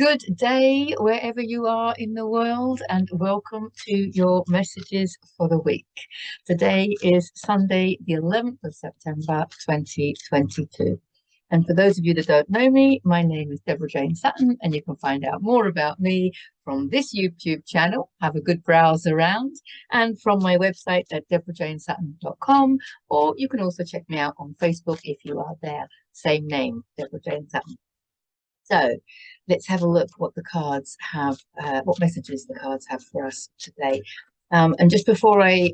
Good day wherever you are in the world, and welcome to your messages for the week. Today is Sunday, the 11th of September 2022. And for those of you that don't know me, my name is Deborah Jane Sutton, and you can find out more about me from this YouTube channel. Have a good browse around, and from my website at deborahjanesutton.com, or you can also check me out on Facebook if you are there. Same name, Deborah Jane Sutton. So let's have a look what the cards have, what messages the cards have for us today. And just before I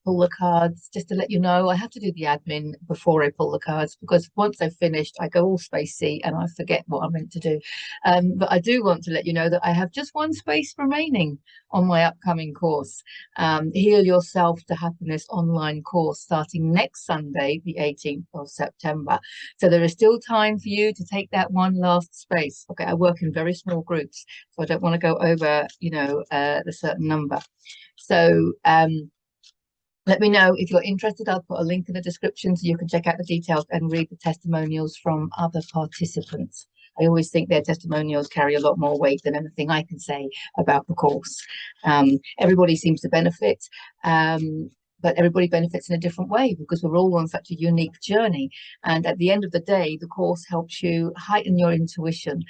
pull the cards, just to let you know, I have to do the admin before I pull the cards, because once I've finished, I go all spacey and I forget what I'm meant to do. But I do want to let you know that I have just one space remaining on my upcoming course, Heal Yourself to Happiness online course, starting next Sunday, the 18th of September. So there is still time for you to take that one last space. Okay, I work in very small groups, so I don't want to go over, the certain number. So let me know if you're interested. I'll put a link in the description so you can check out the details and read the testimonials from other participants. I always think their testimonials carry a lot more weight than anything I can say about the course. Everybody seems to benefit, but everybody benefits in a different way, because we're all on such a unique journey. And at the end of the day, the course helps you heighten your intuition,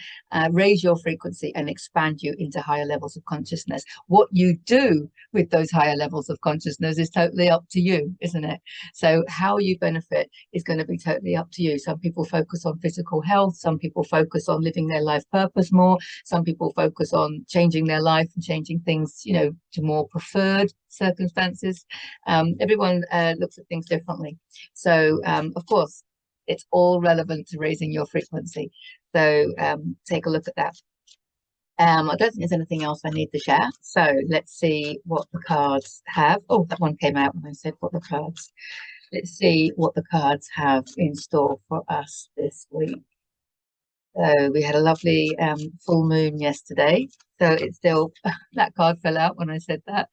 raise your frequency, and expand you into higher levels of consciousness. What you do with those higher levels of consciousness is totally up to you, isn't it? So how you benefit is going to be totally up to you. Some people focus on physical health. Some people focus on living their life purpose more. Some people focus on changing their life and changing things, to more preferred circumstances. Everyone looks at things differently. So, of course, it's all relevant to raising your frequency. So take a look at that. I don't think there's anything else I need to share. So let's see what the cards have. Oh, that one came out when I said what the cards. Let's see what the cards have in store for us this week. So we had a lovely full moon yesterday. So it's still, that card fell out when I said that.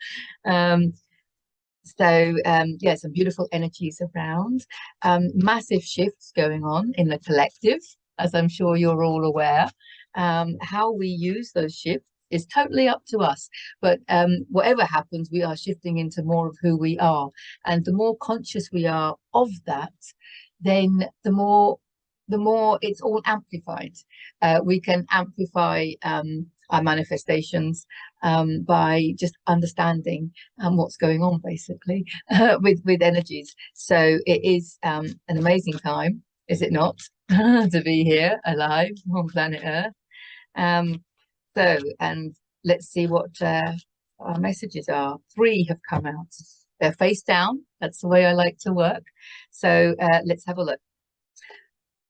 Yeah, some beautiful energies around. Massive shifts going on in the collective, as I'm sure you're all aware. How we use those shifts is totally up to us. But whatever happens, we are shifting into more of who we are. And the more conscious we are of that, then the more it's all amplified. We can amplify our manifestations by just understanding what's going on, basically, with energies. So it is an amazing time, is it not, to be here alive on planet Earth. And let's see what our messages are. 3 have come out. They're face down. That's the way I like to work. So let's have a look.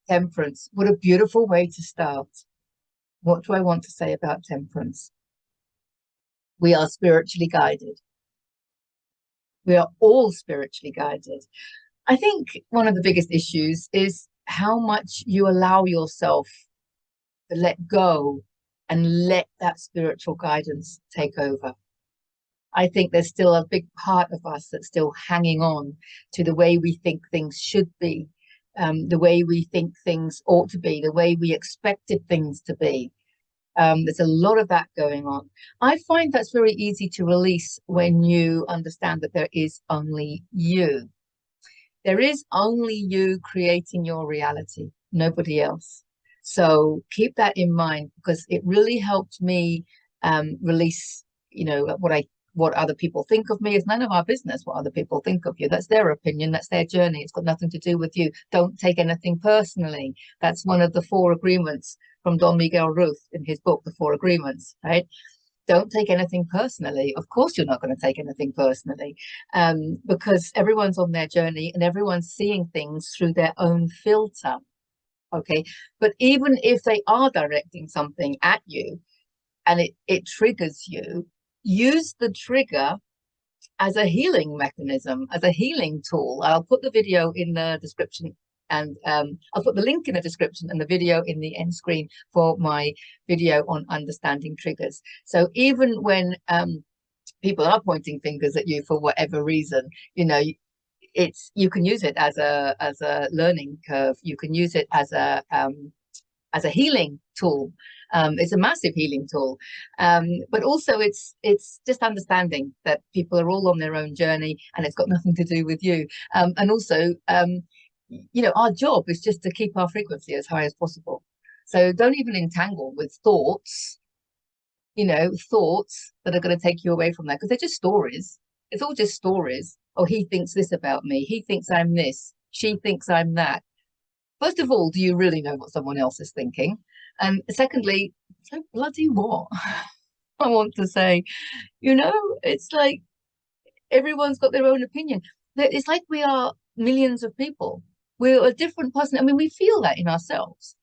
Temperance. What a beautiful way to start. What do I want to say about temperance? We are spiritually guided. We are all spiritually guided. I think one of the biggest issues is how much you allow yourself to let go and let that spiritual guidance take over. I think there's still a big part of us that's still hanging on to the way we think things should be, the way we think things ought to be, the way we expected things to be. There's a lot of that going on. I find that's very easy to release when you understand that there is only you. There is only you creating your reality, nobody else. So keep that in mind, because it really helped me release, what other people think of me. It's none of our business what other people think of you. That's their opinion. That's their journey. It's got nothing to do with you. Don't take anything personally. That's one of the 4 agreements from Don Miguel Ruth in his book, The 4 Agreements, right? Don't take anything personally. Of course, you're not going to take anything personally, because everyone's on their journey and everyone's seeing things through their own filter. Okay. But even if they are directing something at you and it triggers you, use the trigger as a healing mechanism, as a healing tool. I'll put the video in the description, and I'll put the link in the description and the video in the end screen for my video on understanding triggers. So even when people are pointing fingers at you for whatever reason, you can use it as a learning curve. You can use it as a healing tool. It's a massive healing tool. But also it's just understanding that people are all on their own journey and it's got nothing to do with you. And also, you know, our job is just to keep our frequency as high as possible. So don't even entangle with thoughts, you know, thoughts that are going to take you away from that, because they're just stories. It's all just stories. Oh, he thinks this about me. He thinks I'm this. She thinks I'm that. First of all, do you really know what someone else is thinking? And secondly, so bloody what? I want to say, you know, it's like everyone's got their own opinion. It's like we are millions of people. We're a different person. I mean, we feel that in ourselves,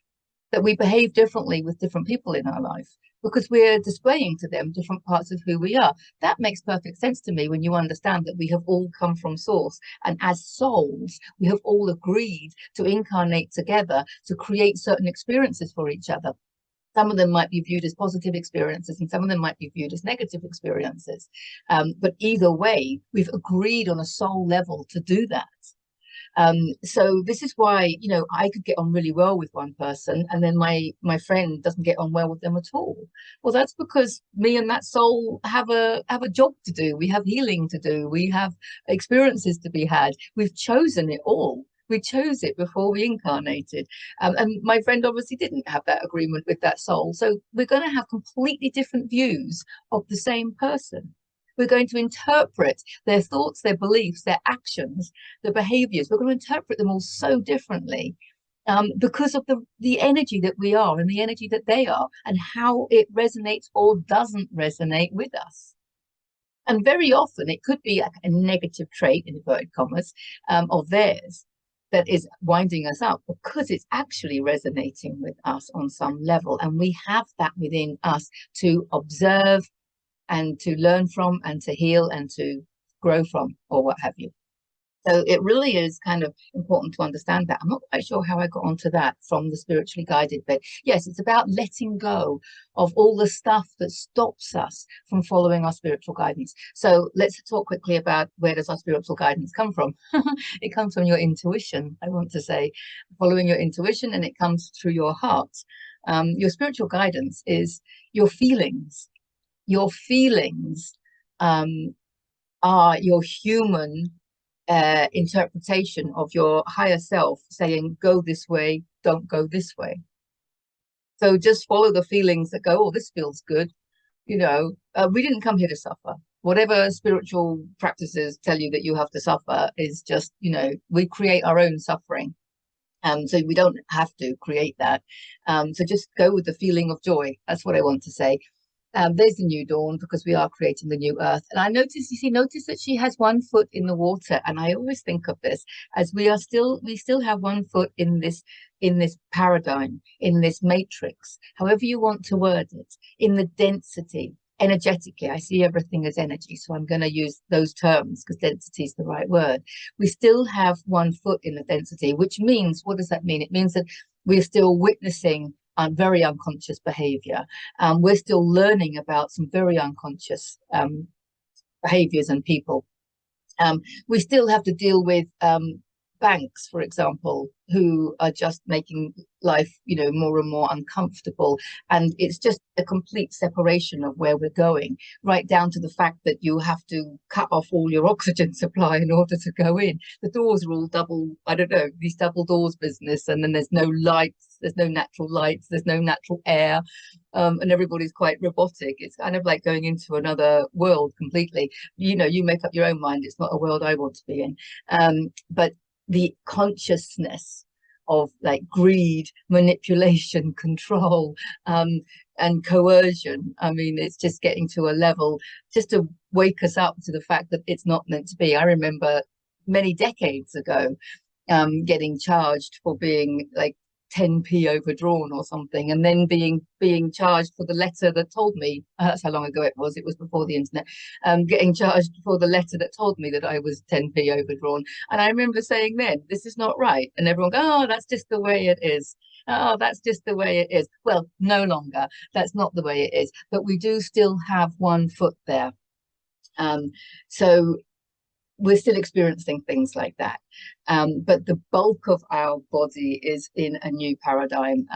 that we behave differently with different people in our life because we're displaying to them different parts of who we are. That makes perfect sense to me when you understand that we have all come from source. And as souls, we have all agreed to incarnate together to create certain experiences for each other. Some of them might be viewed as positive experiences and some of them might be viewed as negative experiences. But either way, we've agreed on a soul level to do that. So this is why, you know, I could get on really well with one person and then my friend doesn't get on well with them at all. Well, that's because me and that soul have a job to do. We have healing to do. We have experiences to be had. We've chosen it all. We chose it before we incarnated. And my friend obviously didn't have that agreement with that soul. So we're going to have completely different views of the same person. We're going to interpret their thoughts, their beliefs, their actions, their behaviors. We're going to interpret them all so differently because of the energy that we are and the energy that they are and how it resonates or doesn't resonate with us. And very often it could be a negative trait, in inverted commas, of theirs that is winding us up because it's actually resonating with us on some level. And we have that within us to observe and to learn from and to heal and to grow from, or what have you. So it really is kind of important to understand that. I'm not quite sure how I got onto that from the spiritually guided, but yes, it's about letting go of all the stuff that stops us from following our spiritual guidance. So let's talk quickly about where does our spiritual guidance come from? It comes from your intuition, I want to say, following your intuition, and it comes through your heart. Your spiritual guidance is your feelings. Your feelings are your human interpretation of your higher self saying, go this way, don't go this way. So just follow the feelings that go, oh, this feels good. You know, we didn't come here to suffer. Whatever spiritual practices tell you that you have to suffer is just, you know, we create our own suffering. So we don't have to create that. So just go with the feeling of joy. That's what I want to say. There's the new dawn because we are creating the new earth. And I notice, notice that she has one foot in the water. And I always think of this as we still have one foot in this paradigm, in this matrix, however you want to word it, in the density. Energetically, I see everything as energy. So I'm going to use those terms because density is the right word. We still have one foot in the density, which means, what does that mean? It means that we're still witnessing very unconscious behavior. We're still learning about some very unconscious behaviors and people. We still have to deal with banks, for example, who are just making life, you know, more and more uncomfortable. And it's just a complete separation of where we're going, right down to the fact that you have to cut off all your oxygen supply in order to go in. The doors are all double, I don't know, these double doors business. And then there's no lights, there's no natural lights, there's no natural air. And everybody's quite robotic. It's kind of like going into another world completely. You know, you make up your own mind. It's not a world I want to be in. But the consciousness of like greed, manipulation, control, and coercion. I mean, it's just getting to a level just to wake us up to the fact that it's not meant to be. I remember many decades ago getting charged for being like 10p overdrawn or something, and then being charged for the letter that told me, that's how long ago it was before the internet, getting charged for the letter that told me that I was 10p overdrawn. And I remember saying then, this is not right, and everyone go, oh, that's just the way it is. Oh, that's just the way it is. Well, no longer, that's not the way it is, but we do still have one foot there. So we're still experiencing things like that. But the bulk of our body is in a new paradigm,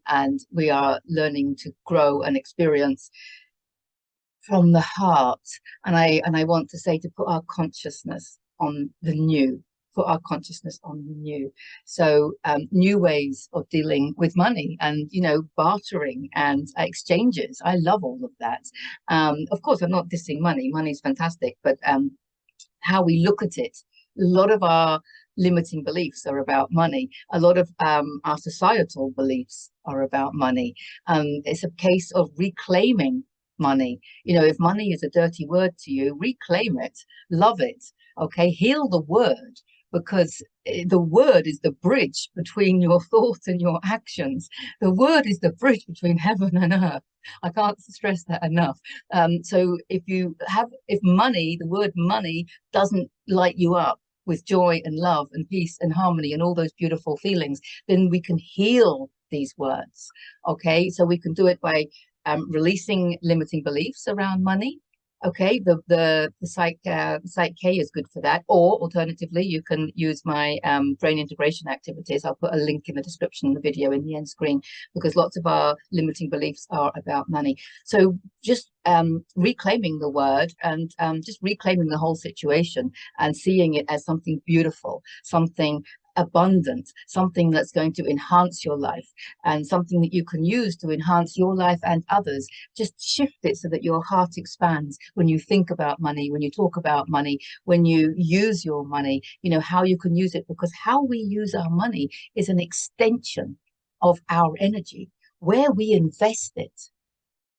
and we are learning to grow and experience from the heart. And I want to say to put our consciousness on the new, put our consciousness on the new. So new ways of dealing with money and, you know, bartering and exchanges. I love all of that. Of course, I'm not dissing money. Money is fantastic, but how we look at it, a lot of our limiting beliefs are about money. A lot of our societal beliefs are about money. It's a case of reclaiming money. You know, if money is a dirty word to you, reclaim it, love it, okay? Heal the word, because the word is the bridge between your thoughts and your actions. The word is the bridge between heaven and earth. I can't stress that enough. So if money, the word money doesn't light you up with joy and love and peace and harmony and all those beautiful feelings, then we can heal these words. Okay, so we can do it by releasing limiting beliefs around money. Okay, the Psych K is good for that. Or alternatively, you can use my brain integration activities. I'll put a link in the description of the video in the end screen, because lots of our limiting beliefs are about money. So just reclaiming the word and just reclaiming the whole situation and seeing it as something beautiful, something abundant, something that's going to enhance your life and something that you can use to enhance your life and others. Just shift it so that your heart expands when you think about money, when you talk about money, when you use your money, you know, how you can use it, because how we use our money is an extension of our energy. Where we invest it,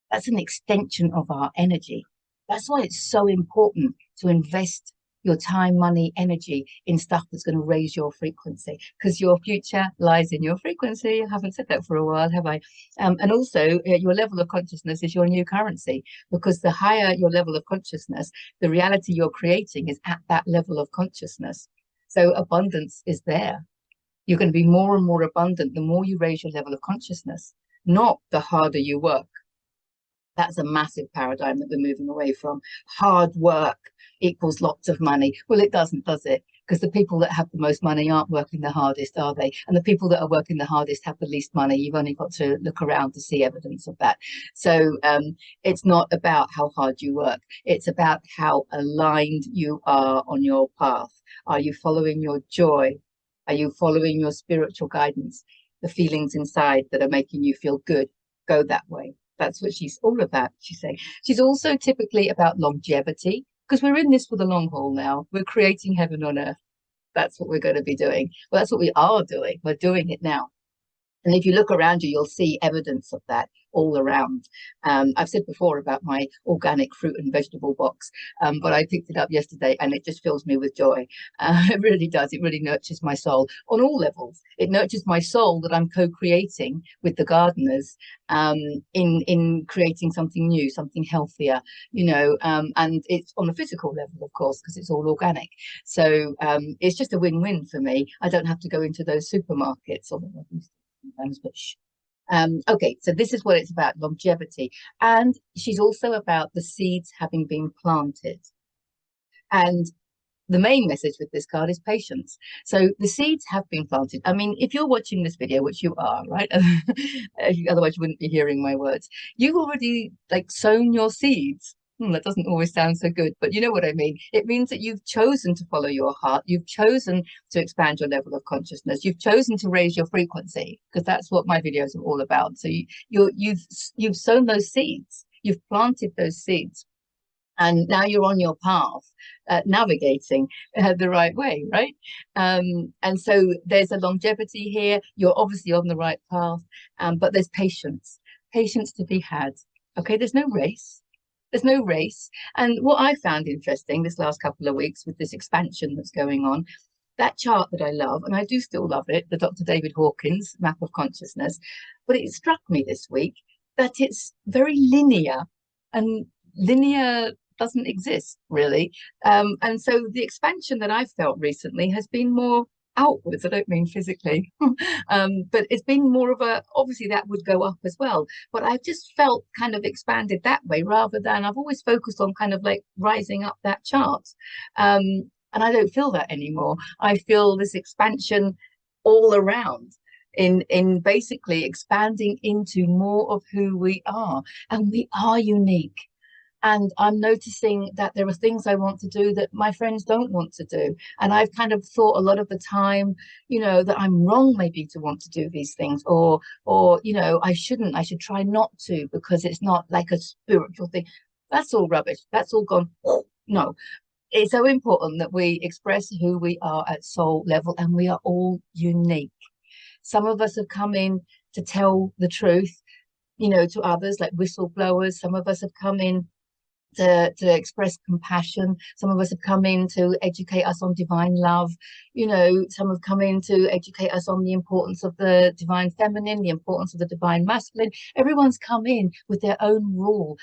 that's an extension of our energy. That's why it's so important to invest your time, money, energy in stuff that's going to raise your frequency, because your future lies in your frequency. I haven't said that for a while, have I? And also, your level of consciousness is your new currency, because the higher your level of consciousness, the reality you're creating is at that level of consciousness. So abundance is there. You're going to be more and more abundant the more you raise your level of consciousness, not the harder you work. That's a massive paradigm that we're moving away from. Hard work equals lots of money. Well, it doesn't, does it? Because the people that have the most money aren't working the hardest, are they? And the people that are working the hardest have the least money. You've only got to look around to see evidence of that. So it's not about how hard you work. It's about how aligned you are on your path. Are you following your joy? Are you following your spiritual guidance? The feelings inside that are making you feel good, go that way. That's what she's all about, she's saying. She's also typically about longevity, because we're in this for the long haul now. We're creating heaven on earth. That's what we're going to be doing. Well, that's what we are doing. We're doing it now. And if you look around you, you'll see evidence of that all around. I've said before about my organic fruit and vegetable box, but I picked it up yesterday and it just fills me with joy. It really does. It really nurtures my soul on all levels. It nurtures my soul that I'm co-creating with the gardeners in creating something new, something healthier, you know, and it's on a physical level, of course, because it's all organic. So it's just a win-win for me. I don't have to go into those supermarkets, although sometimes, but okay, so this is what it's about, longevity. And she's also about the seeds having been planted. And the main message with this card is patience. So the seeds have been planted. I mean, if you're watching this video, which you are, right? Otherwise you wouldn't be hearing my words. You've already like sown your seeds. That doesn't always sound so good, but you know what I mean. It means that you've chosen to follow your heart. You've chosen to expand your level of consciousness. You've chosen to raise your frequency, because that's what my videos are all about. So you've sown those seeds. You've planted those seeds. And now you're on your path, navigating the right way, right? And so there's a longevity here. You're obviously on the right path, but there's patience to be had. Okay, there's no race. There's no race. And what I found interesting this last couple of weeks with this expansion that's going on, that chart that I love, and I do still love it, the Dr. David Hawkins map of consciousness, but it struck me this week that it's very linear, and linear doesn't exist really. And so the expansion that I've felt recently has been more outwards. I don't mean physically, but it's been more of a, obviously that would go up as well, but I've just felt kind of expanded that way, rather than I've always focused on kind of like rising up that chart. And I don't feel that anymore. I feel this expansion all around in basically expanding into more of who we are. And we are unique. And I'm noticing that there are things I want to do that my friends don't want to do. And I've kind of thought a lot of the time, that I'm wrong maybe to want to do these things, or I shouldn't, I should try not to because it's not like a spiritual thing. That's all rubbish. That's all gone. No, it's so important that we express who we are at soul level, and we are all unique. Some of us have come in to tell the truth, to others, like whistleblowers. Some of us have come in to express compassion. Some of us have come in to educate us on divine love. Some have come in to educate us on the importance of the divine feminine, the importance of the divine masculine. Everyone's come in with their own rule?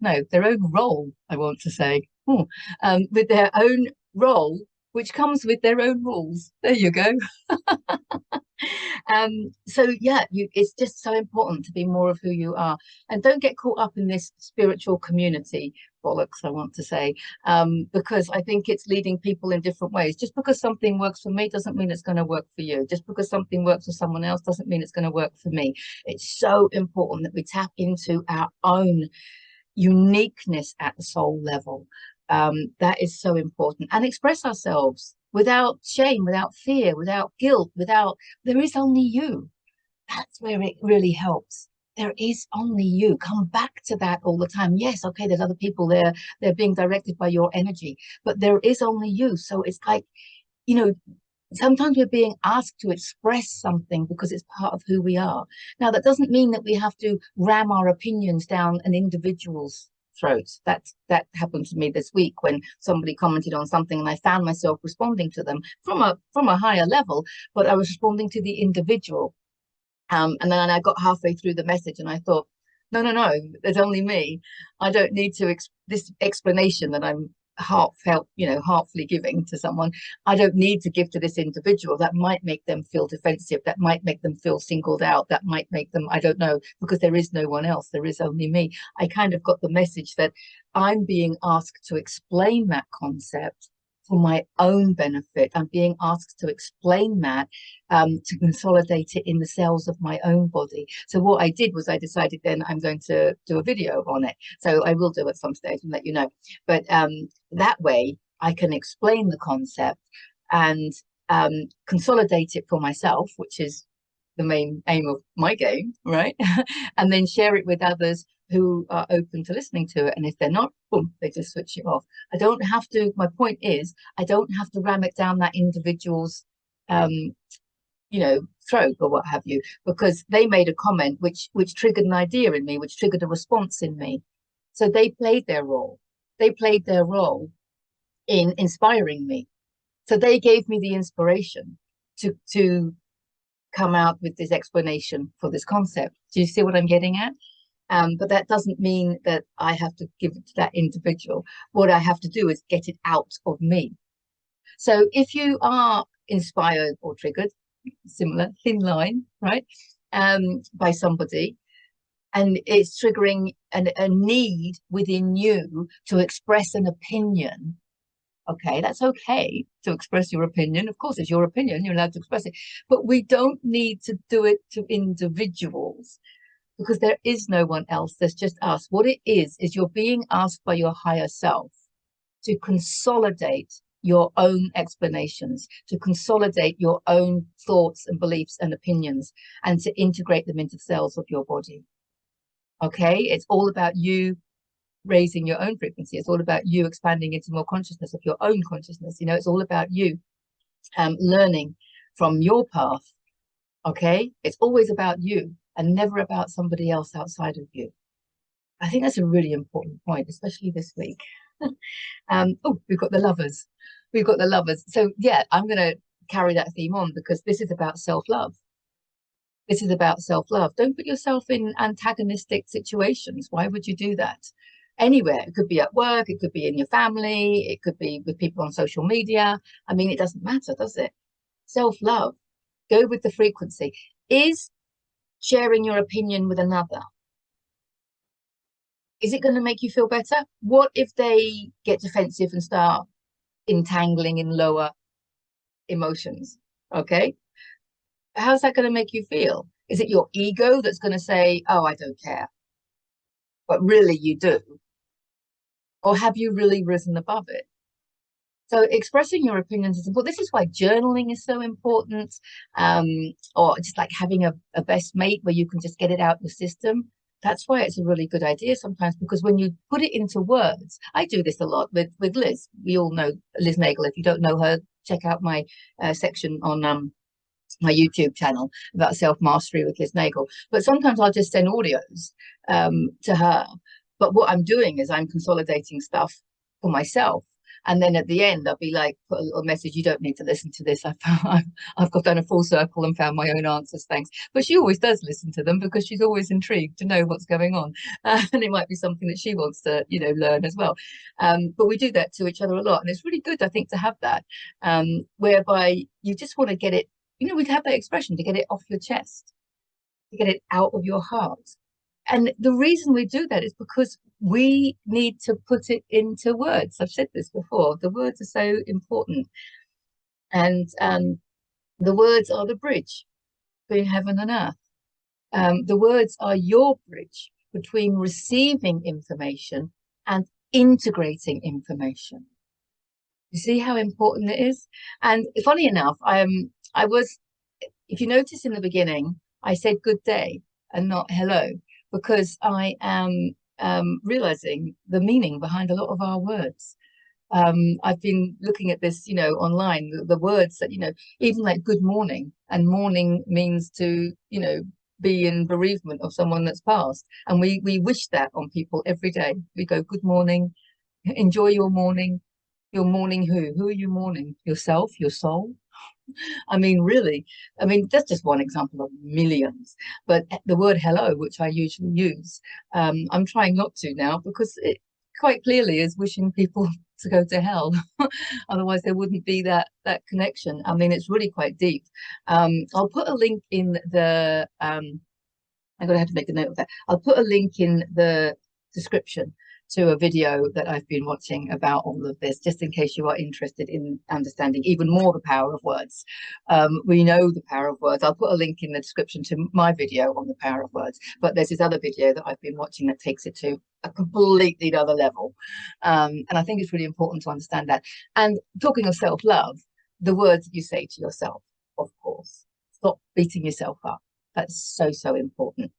No, their own role, I want to say. With their own role, which comes with their own rules. There you go. So yeah, it's just so important to be more of who you are, and don't get caught up in this spiritual community bollocks, I want to say, because I think it's leading people in different ways. Just because something works for me doesn't mean it's going to work for you. Just because something works for someone else doesn't mean it's going to work for me. It's so important that we tap into our own uniqueness at the soul level. That is so important, and express ourselves without shame, without fear, without guilt, there is only you. That's where it really helps. There is only you. Come back to that all the time. Yes, okay, there's other people there, they're being directed by your energy, but there is only you. So it's like, sometimes we're being asked to express something because it's part of who we are. Now, that doesn't mean that we have to ram our opinions down an individual's throats. That happened to me this week when somebody commented on something, and I found myself responding to them from a higher level, but I was responding to the individual. And then I got halfway through the message and I thought, no, there's only me. I don't need to this explanation that I'm heartfelt, heartfully giving to someone. I don't need to give to this individual. That might make them feel defensive. That might make them feel singled out. That might make them, I don't know, because there is no one else. There is only me. I kind of got the message that I'm being asked to explain that concept for my own benefit. I'm being asked to explain that, to consolidate it in the cells of my own body. So what I did was I decided then I'm going to do a video on it. So I will do at some stage and let you know. But that way I can explain the concept and consolidate it for myself, which is the main aim of my game, right? And then share it with others who are open to listening to it. And if they're not, boom, they just switch it off. I don't have to, my point is, I don't have to ram it down that individual's, throat or what have you, because they made a comment which triggered an idea in me, which triggered a response in me. So they played their role. They played their role in inspiring me. So they gave me the inspiration to come out with this explanation for this concept. Do you see what I'm getting at? But that doesn't mean that I have to give it to that individual. What I have to do is get it out of me. So if you are inspired or triggered, similar, thin line, right, by somebody, and it's triggering a need within you to express an opinion, okay, that's okay to express your opinion. Of course, it's your opinion, you're allowed to express it. But we don't need to do it to individuals, because there is no one else. There's just us. What it is you're being asked by your higher self to consolidate your own explanations, to consolidate your own thoughts and beliefs and opinions, and to integrate them into the cells of your body. Okay, it's all about you raising your own frequency. It's all about you expanding into more consciousness of your own consciousness. It's all about you learning from your path. Okay, it's always about you and never about somebody else outside of you. I think that's a really important point, especially this week. Oh, we've got the lovers. We've got the lovers. So yeah, I'm going to carry that theme on, because this is about self-love. This is about self-love. Don't put yourself in antagonistic situations. Why would you do that? Anywhere. It could be at work, it could be in your family, it could be with people on social media. I mean, it doesn't matter, does it? Self-love. Go with the frequency. Is sharing your opinion with another, is it going to make you feel better? What if they get defensive and start entangling in lower emotions. Okay. How's that going to make you feel? Is it your ego that's going to say, oh, I don't care, but really you do? Or have you really risen above it? So expressing your opinions is important. This is why journaling is so important, um, or just like having a best mate where you can just get it out your system. That's why it's a really good idea sometimes, because when you put it into words, I do this a lot with Liz. We all know Liz Nagel. If you don't know her, check out my section on my YouTube channel about self-mastery with Liz Nagel. But sometimes I'll just send audios to her. But what I'm doing is I'm consolidating stuff for myself. And then at the end, I'll be like, put a little message, you don't need to listen to this. I've got done a full circle and found my own answers, thanks. But she always does listen to them because she's always intrigued to know what's going on. And it might be something that she wants to, learn as well. But we do that to each other a lot. And it's really good, I think, to have that, whereby you just want to get it, we'd have that expression, to get it off your chest, to get it out of your heart. And the reason we do that is because we need to put it into words. I've said this before, the words are so important. And the words are the bridge between heaven and earth. The words are your bridge between receiving information and integrating information. You see how important it is? And funny enough, I was, if you notice in the beginning, I said good day and not hello, because I am realizing the meaning behind a lot of our words. I've been looking at this, online, the words that, even like good morning, and morning means to, be in bereavement of someone that's passed. And we wish that on people every day. We go, good morning, enjoy your morning. You're mourning who? Who are you mourning? Yourself, your soul? I mean, really, that's just one example of millions. But the word hello, which I usually use, I'm trying not to now, because it quite clearly is wishing people to go to hell. Otherwise, there wouldn't be that connection. I mean, it's really quite deep. I'll put a link in the, I'm going to have to make a note of that. I'll put a link in the description to a video that I've been watching about all of this, just in case you are interested in understanding even more the power of words. We know the power of words. I'll put a link in the description to my video on the power of words, but there's this other video that I've been watching that takes it to a completely other level. And I think it's really important to understand that. And talking of self-love, the words that you say to yourself, of course, stop beating yourself up. That's so, so important.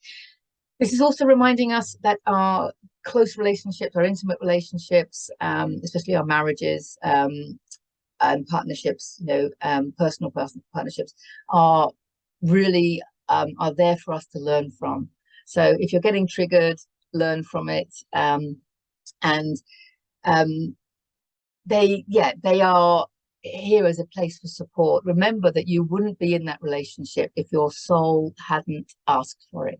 This is also reminding us that our close relationships, our intimate relationships, especially our marriages and partnerships, personal partnerships, are really are there for us to learn from. So if you're getting triggered, learn from it. They are here as a place for support. Remember that you wouldn't be in that relationship if your soul hadn't asked for it.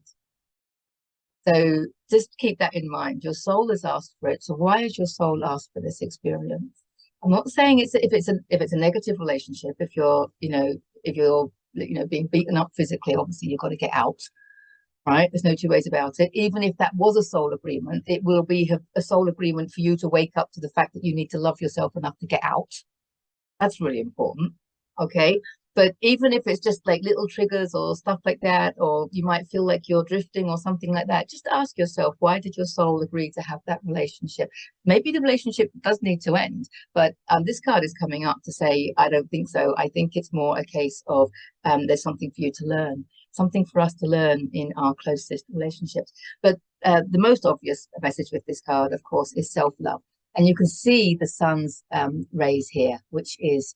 So just keep that in mind. Your soul has asked for it. So why has your soul asked for this experience? I'm not saying if it's a negative relationship, if you're being beaten up physically, obviously you've got to get out, right? There's no two ways about it. Even if that was a soul agreement, it will be a soul agreement for you to wake up to the fact that you need to love yourself enough to get out. That's really important. Okay. But even if it's just like little triggers or stuff like that, or you might feel like you're drifting or something like that, just ask yourself, why did your soul agree to have that relationship? Maybe the relationship does need to end, but this card is coming up to say, I don't think so. I think it's more a case of there's something for you to learn, something for us to learn in our closest relationships. But the most obvious message with this card, of course, is self-love. And you can see the sun's rays here, which is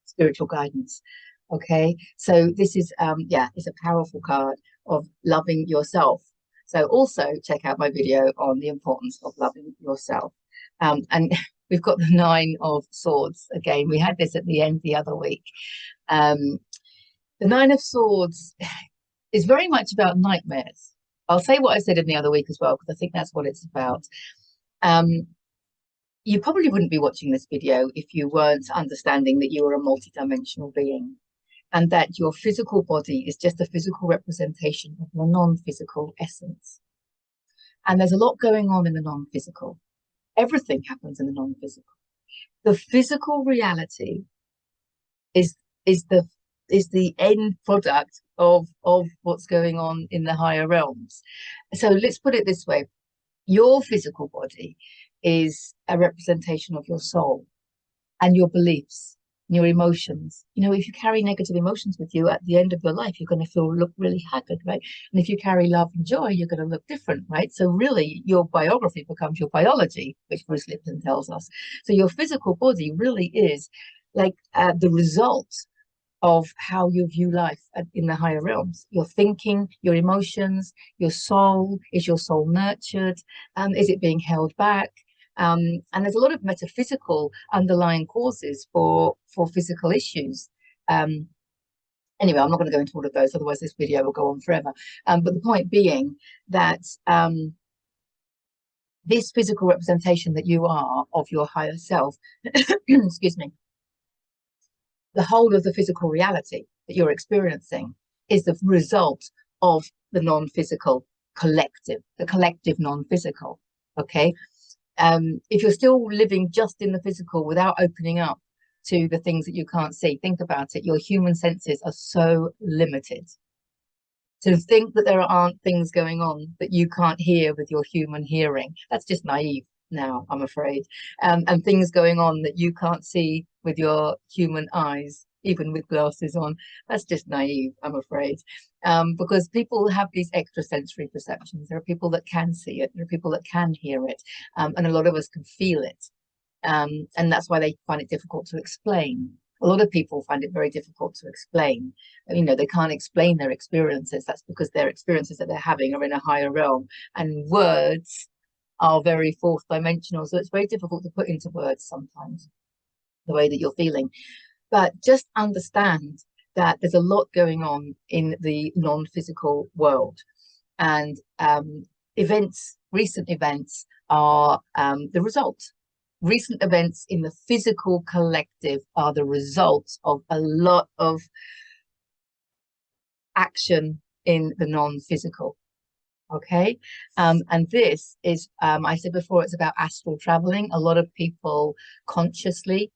spiritual guidance. Okay, so this is it's a powerful card of loving yourself. So also check out my video on the importance of loving yourself. And we've got the 9 of Swords again. We had this at the end the other week. The 9 of Swords is very much about nightmares. I'll say what I said in the other week as well, because I think that's what it's about. You probably wouldn't be watching this video if you weren't understanding that you are a multidimensional being, and that your physical body is just a physical representation of your non-physical essence. And there's a lot going on in the non-physical. Everything happens in the non-physical. The physical reality is is the is the end product of what's going on in the higher realms. So let's put it this way. Your physical body is a representation of your soul and your beliefs, your emotions. You know, if you carry negative emotions with you at the end of your life, you're going to look really haggard, right? And if you carry love and joy, you're going to look different, right? So really, your biography becomes your biology, which Bruce Lipton tells us. So your physical body really is like the result of how you view life in the higher realms. Your thinking, your emotions, your soul. Is your soul nurtured? Is it being held back? And there's a lot of metaphysical underlying causes for physical issues. Anyway, I'm not going to go into all of those, otherwise this video will go on forever. But the point being that this physical representation that you are of your higher self, excuse me, the whole of the physical reality that you're experiencing is the result of the non-physical collective, the collective non-physical. Okay. If you're still living just in the physical without opening up to the things that you can't see, think about it. Your human senses are so limited. To think that there aren't things going on that you can't hear with your human hearing, that's just naive now, I'm afraid. And things going on that you can't see with your human eyes, even with glasses on, that's just naive, I'm afraid. Because people have these extrasensory perceptions. There are people that can see it, there are people that can hear it, and a lot of us can feel it. And that's why they find it difficult to explain. A lot of people find it very difficult to explain. You know, they can't explain their experiences. That's because their experiences that they're having are in a higher realm, and words are very fourth dimensional. So it's very difficult to put into words sometimes the way that you're feeling. But just understand that there's a lot going on in the non-physical world, and recent events are the result. Recent events in the physical collective are the results of a lot of action in the non-physical. Okay. And this is, I said before, it's about astral traveling. A lot of people consciously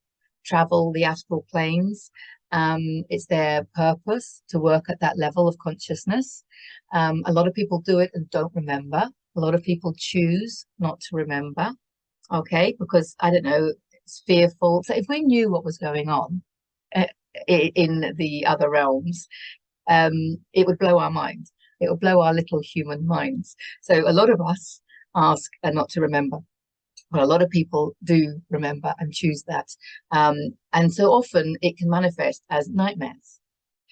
travel the astral planes. It's their purpose to work at that level of consciousness. A lot of people do it and don't remember. A lot of people choose not to remember. Okay, because I don't know, it's fearful. So if we knew what was going on in the other realms, it would blow our mind. It would blow our little human minds. So a lot of us ask not to remember, but a lot of people do remember and choose that. And so often it can manifest as nightmares.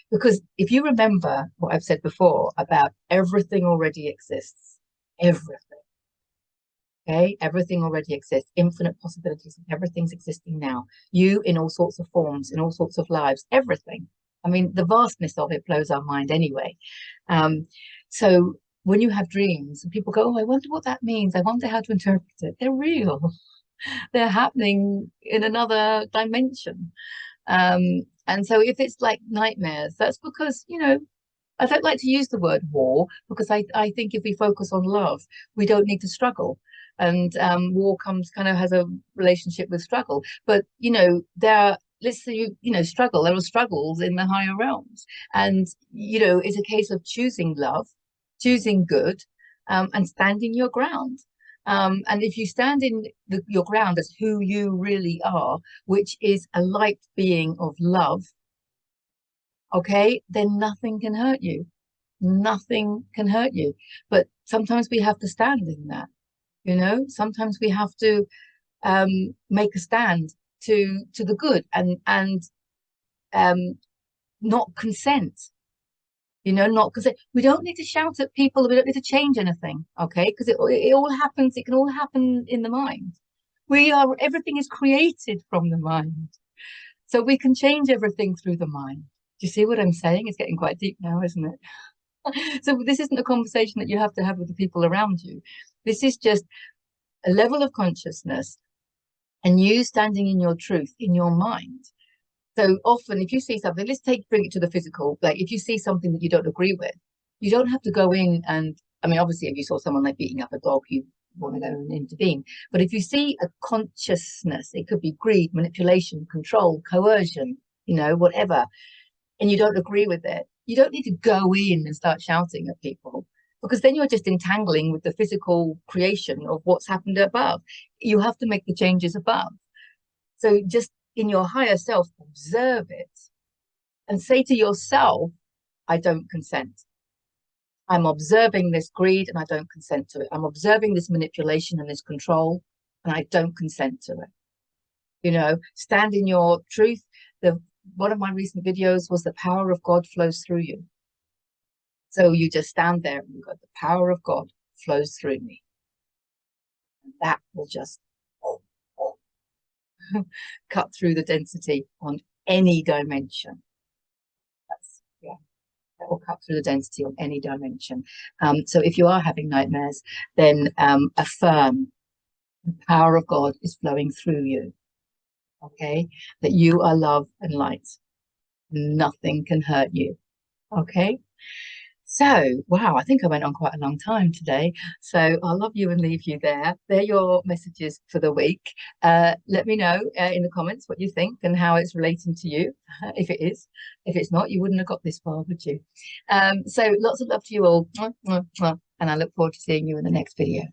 Because if you remember what I've said before about everything already exists, everything. Okay, everything already exists, infinite possibilities, everything's existing now. You in all sorts of forms, in all sorts of lives, everything. I mean, the vastness of it blows our mind anyway. So when you have dreams and people go, oh, I wonder what that means. I wonder how to interpret it. They're real. They're happening in another dimension. And so if it's like nightmares, that's because, you know, I don't like to use the word war because I think if we focus on love, we don't need to struggle. And war has a relationship with struggle. But, you know, let's say, you know, there are struggles in the higher realms. And, you know, it's a case of choosing love, choosing good, and standing your ground. And if you stand in your ground as who you really are, which is a light being of love, okay, then nothing can hurt you. Nothing can hurt you. But sometimes we have to stand in that, you know, sometimes we have to make a stand to the good and not consent, you know, not because we don't need to shout at people, we don't need to change anything, okay, because it all happens, it can all happen in the mind. Everything is created from the mind, so we can change everything through the mind. Do you see what I'm saying? It's getting quite deep now, isn't it? So this isn't a conversation that you have to have with the people around you. This is just a level of consciousness and you standing in your truth in your mind. So often if you see something, bring it to the physical, like if you see something that you don't agree with, you don't have to go in and, I mean, obviously if you saw someone like beating up a dog, you want to go and intervene. But if you see a consciousness, it could be greed, manipulation, control, coercion, you know, whatever, and you don't agree with it, you don't need to go in and start shouting at people, because then you're just entangling with the physical creation of what's happened above. You have to make the changes above. So just in your higher self, observe it and say to yourself, I don't consent. I'm observing this greed and I don't consent to it. I'm observing this manipulation and this control and I don't consent to it. You know, stand in your truth. One of my recent videos was the power of God flows through you. So you just stand there and you go, the power of God flows through me. And that will just cut through the density on any dimension. That will cut through the density on any dimension. So if you are having nightmares, then affirm the power of God is flowing through you. Okay, that you are love and light. Nothing can hurt you. Okay. So, wow, I think I went on quite a long time today. So I'll love you and leave you there. They're your messages for the week. Let me know in the comments what you think and how it's relating to you, if it is. If it's not, you wouldn't have got this far, would you? So lots of love to you all. And I look forward to seeing you in the next video.